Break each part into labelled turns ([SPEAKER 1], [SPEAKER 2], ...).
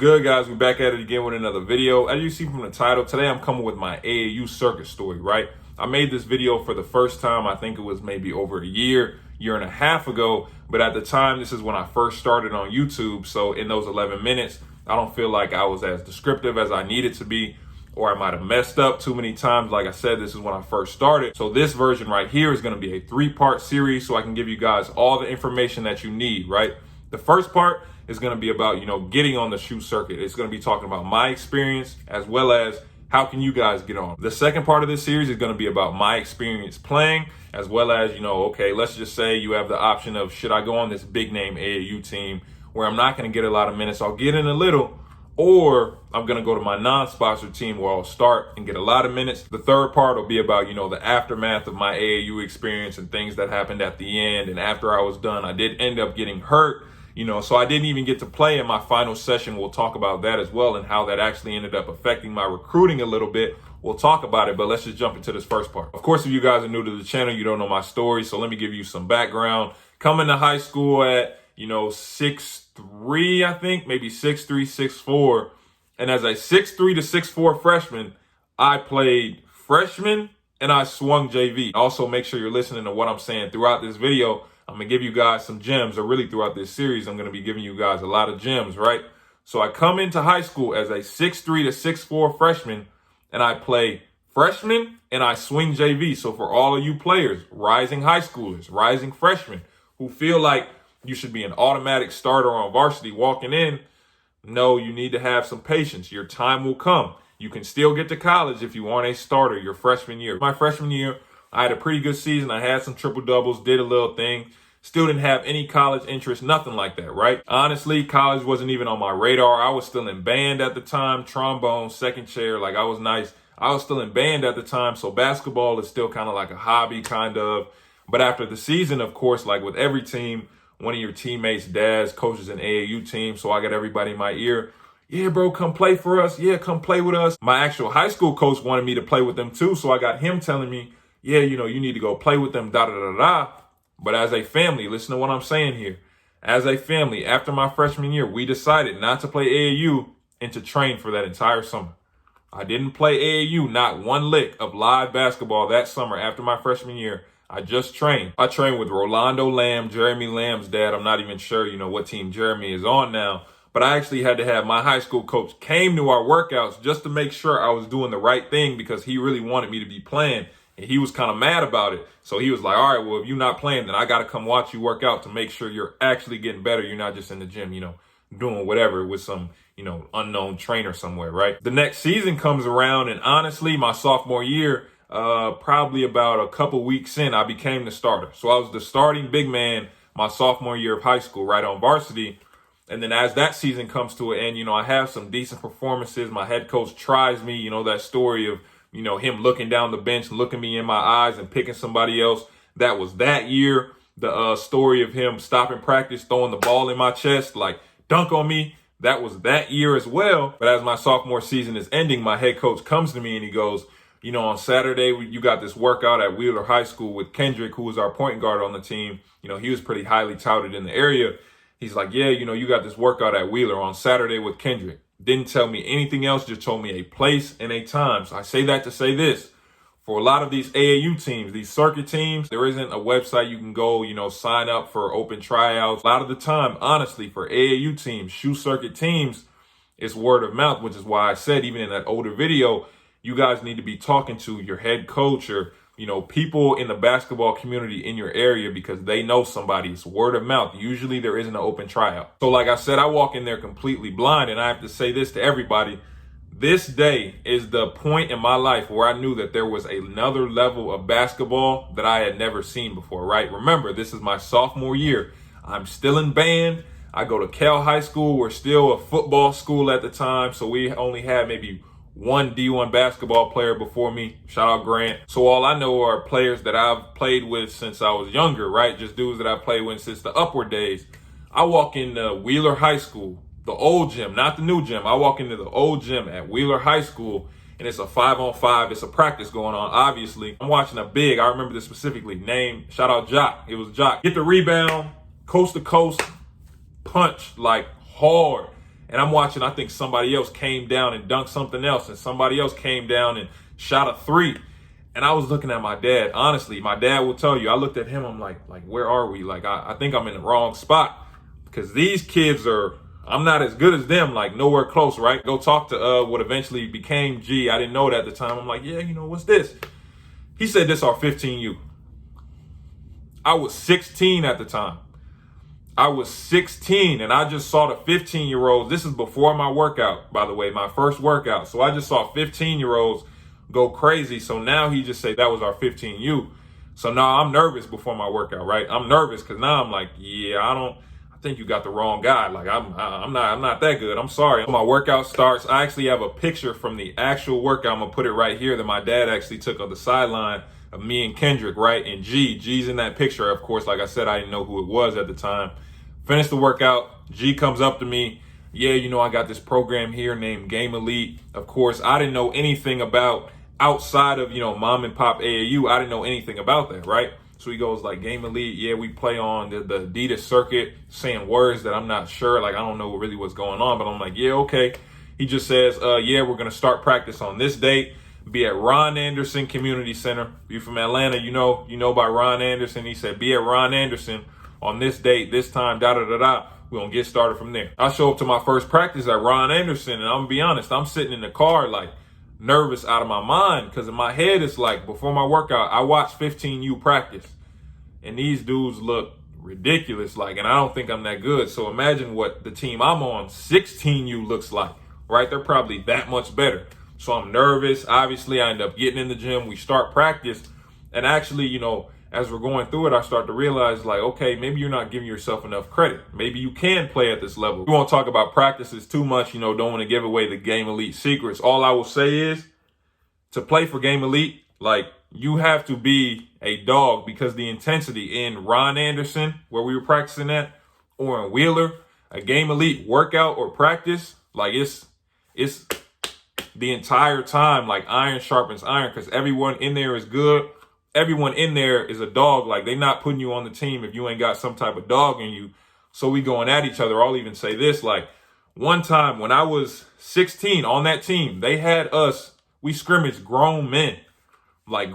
[SPEAKER 1] good, guys? We're back at it again with another video. As you see from the title, today I'm coming with my AAU Circuit story, right? I made this video for the first time, I think it was maybe over a year and a half ago. But at the time, this is when I first started on YouTube. So in those 11 minutes, I don't feel like I was as descriptive as I needed to be, or I might have messed up too many times. Like I said, this is when I first started. So this version right here is going to be a 3-part series so I can give you guys all the information that you need, right? The first part is going to be about, getting on the shoe circuit. It's going to be talking about my experience as well as how can you guys get on. The second part of this series is going to be about my experience playing as well as, okay, let's just say you have the option of, should I go on this big name AAU team where I'm not going to get a lot of minutes? I'll get in a little, or I'm going to go to my non-sponsored team where I'll start and get a lot of minutes. The third part will be about, the aftermath of my AAU experience and things that happened at the end. And after I was done, I did end up getting hurt, so I didn't even get to play in my final session. We'll talk about that as well and how that actually ended up affecting my recruiting a little bit. We'll talk about it, but let's just jump into this first part. Of course, if you guys are new to the channel, you don't know my story. So let me give you some background. Coming to high school at, 6'3", I think, maybe 6'3", 6'4". And as a 6'3" to 6'4" freshman, I played freshman and I swung JV. Also, make sure you're listening to what I'm saying throughout this video. I'm going to give you guys some gems, or really throughout this series, I'm going to be giving you guys a lot of gems, right? So I come into high school as a 6'3" to 6'4" freshman, and I play freshman and I swing JV. So for all of you players, rising high schoolers, rising freshmen who feel like you should be an automatic starter on varsity walking in, no, you need to have some patience. Your time will come. You can still get to college if you aren't a starter your freshman year. My freshman year, I had a pretty good season. I had some triple doubles, did a little thing. Still didn't have any college interest, nothing like that, right? Honestly, college wasn't even on my radar. I was still in band at the time, trombone, second chair, like I was nice. I was still in band at the time, so basketball is still kind of like a hobby, kind of. But after the season, of course, like with every team, one of your teammates, dads, coaches an AAU team, so I got everybody in my ear. Yeah, bro, come play for us. Yeah, come play with us. My actual high school coach wanted me to play with them too, so I got him telling me, yeah, you need to go play with them, da-da-da-da. But as a family, listen to what I'm saying here. As a family, after my freshman year, we decided not to play AAU and to train for that entire summer. I didn't play AAU, not one lick of live basketball that summer after my freshman year. I just trained. I trained with Rolando Lamb, Jeremy Lamb's dad. I'm not even sure, what team Jeremy is on now. But I actually had to have my high school coach came to our workouts just to make sure I was doing the right thing because he really wanted me to be playing. And he was kind of mad about it. So he was like, all right, well, if you're not playing, then I got to come watch you work out to make sure you're actually getting better. You're not just in the gym, doing whatever with some, unknown trainer somewhere, right? The next season comes around, and honestly, my sophomore year, probably about a couple weeks in, I became the starter. So I was the starting big man my sophomore year of high school, right on varsity. And then as that season comes to an end, I have some decent performances. My head coach tries me, that story of, him looking down the bench, looking me in my eyes and picking somebody else. That was that year. The story of him stopping practice, throwing the ball in my chest, like dunk on me. That was that year as well. But as my sophomore season is ending, my head coach comes to me and he goes, on Saturday, you got this workout at Wheeler High School with Kendrick, who was our point guard on the team. He was pretty highly touted in the area. He's like, yeah, you got this workout at Wheeler on Saturday with Kendrick. Didn't tell me anything else, just told me a place and a time. So I say that to say this. For a lot of these AAU teams, these circuit teams, there isn't a website you can go, sign up for open tryouts. A lot of the time, honestly, for AAU teams, shoe circuit teams, it's word of mouth, which is why I said even in that older video, you guys need to be talking to your head coach or, people in the basketball community in your area because they know somebody. It's word of mouth. Usually there isn't an open tryout. So like I said, I walk in there completely blind, and I have to say this to everybody. This day is the point in my life where I knew that there was another level of basketball that I had never seen before, right? Remember, this is my sophomore year. I'm still in band. I go to Cal High School. We're still a football school at the time, so we only had maybe one D1 basketball player before me. Shout out Grant. So all I know are players that I've played with since I was younger, right? Just dudes that I've played with since the upward days. I walk into Wheeler High School, the old gym, not the new gym. I walk into the old gym at Wheeler High School, and it's a 5-on-5. It's a practice going on, obviously. I'm watching a big, I remember this specifically, name, shout out Jock. It was Jock. Get the rebound, coast to coast, punch like hard. And I'm watching, I think somebody else came down and dunked something else, and somebody else came down and shot a three. And I was looking at my dad. Honestly, my dad will tell you, I looked at him, I'm like, where are we? Like, I think I'm in the wrong spot, because these kids I'm not as good as them, like nowhere close, right? Go talk to what eventually became G. I didn't know it at the time. I'm like, yeah, what's this? He said, this our 15U. I was 16 at the time. I was 16, and I just saw the 15-year-olds. This is before my workout, by the way, my first workout. So I just saw 15-year-olds go crazy. So now he just said that was our 15U. So now I'm nervous before my workout, right? I'm nervous because now I'm like, yeah, I think you got the wrong guy. Like I'm not that good. I'm sorry. My workout starts. I actually have a picture from the actual workout. I'm gonna put it right here that my dad actually took on the sideline of me and Kendrick, right? And G's in that picture. Of course, like I said, I didn't know who it was at the time. Finished the workout. G comes up to me. Yeah, I got this program here named Game Elite. Of course, I didn't know anything about outside of, mom and pop AAU. I didn't know anything about that, right? So he goes like, Game Elite, yeah, we play on the AAU Circuit, saying words that I'm not sure. Like, I don't know really what's going on, but I'm like, yeah, okay. He just says, yeah, we're going to start practice on this date. Be at Ron Anderson Community Center. If you're from Atlanta, you know by Ron Anderson. He said, be at Ron Anderson on this date, this time, da-da-da-da. We're going to get started from there. I show up to my first practice at Ron Anderson, and I'm going to be honest, I'm sitting in the car like nervous out of my mind, because in my head, it's like before my workout, I watched 15U practice, and these dudes look ridiculous, like, and I don't think I'm that good. So imagine what the team I'm on, 16U, looks like, right? They're probably that much better. So I'm nervous. Obviously, I end up getting in the gym. We start practice. And actually, as we're going through it, I start to realize, like, okay, maybe you're not giving yourself enough credit. Maybe you can play at this level. We won't talk about practices too much, don't want to give away the Game Elite secrets. All I will say is, to play for Game Elite, like, you have to be a dog, because the intensity in Ron Anderson, where we were practicing at, or in Wheeler, a Game Elite workout or practice, like, it's the entire time, like iron sharpens iron, because everyone in there is good. Everyone in there is a dog. Like, they're not putting you on the team if you ain't got some type of dog in you. So we going at each other. I'll even say this, like, one time when I was 16 on that team, they had us, we scrimmaged grown men. Like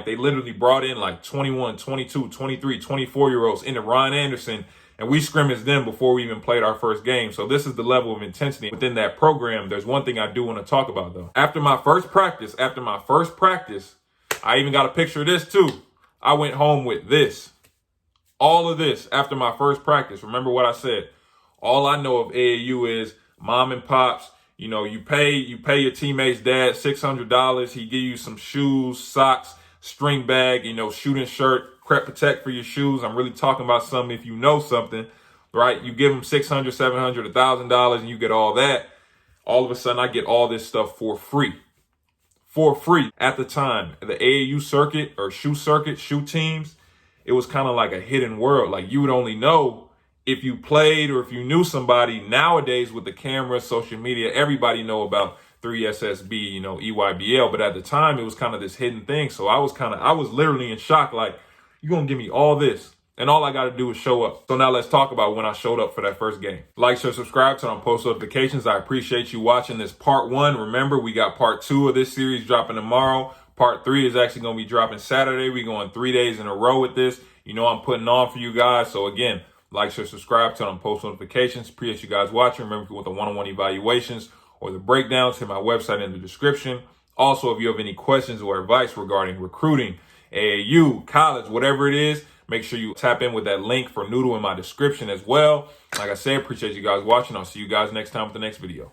[SPEAKER 1] they literally brought in like 21, 22, 23, 24-year-olds into Ron Anderson, and we scrimmaged them before we even played our first game. So this is the level of intensity within that program. There's one thing I do want to talk about, though. After my first practice, I even got a picture of this too. I went home with this. All of this after my first practice. Remember what I said. All I know of AAU is mom and pops. You pay your teammate's dad $600. He give you some shoes, socks, string bag, shooting shirt, Crep Protect for your shoes. I'm really talking about something if you know something, right? You give them $600, $700, $1,000, and you get all that. All of a sudden, I get all this stuff for free. For free. At the time, the AAU circuit or shoe teams, it was kind of like a hidden world. Like, you would only know if you played or if you knew somebody. Nowadays, with the camera, social media, everybody know about 3SSB, EYBL. But at the time, it was kind of this hidden thing. So I was literally in shock. Like, you're going to give me all this, and all I got to do is show up. So now let's talk about when I showed up for that first game. Like, share, subscribe, turn on post notifications. I appreciate you watching this part 1. Remember, we got part 2 of this series dropping tomorrow. Part 3 is actually going to be dropping Saturday. We're going 3 days in a row with this. I'm putting on for you guys. So again, like, share, subscribe, turn on post notifications. Appreciate you guys watching. Remember, if you want the one-on-one evaluations or the breakdowns, hit my website in the description. Also, if you have any questions or advice regarding recruiting, AAU, college, whatever it is, make sure you tap in with that link for Noodle in my description as well. Like I said, appreciate you guys watching. I'll see you guys next time with the next video.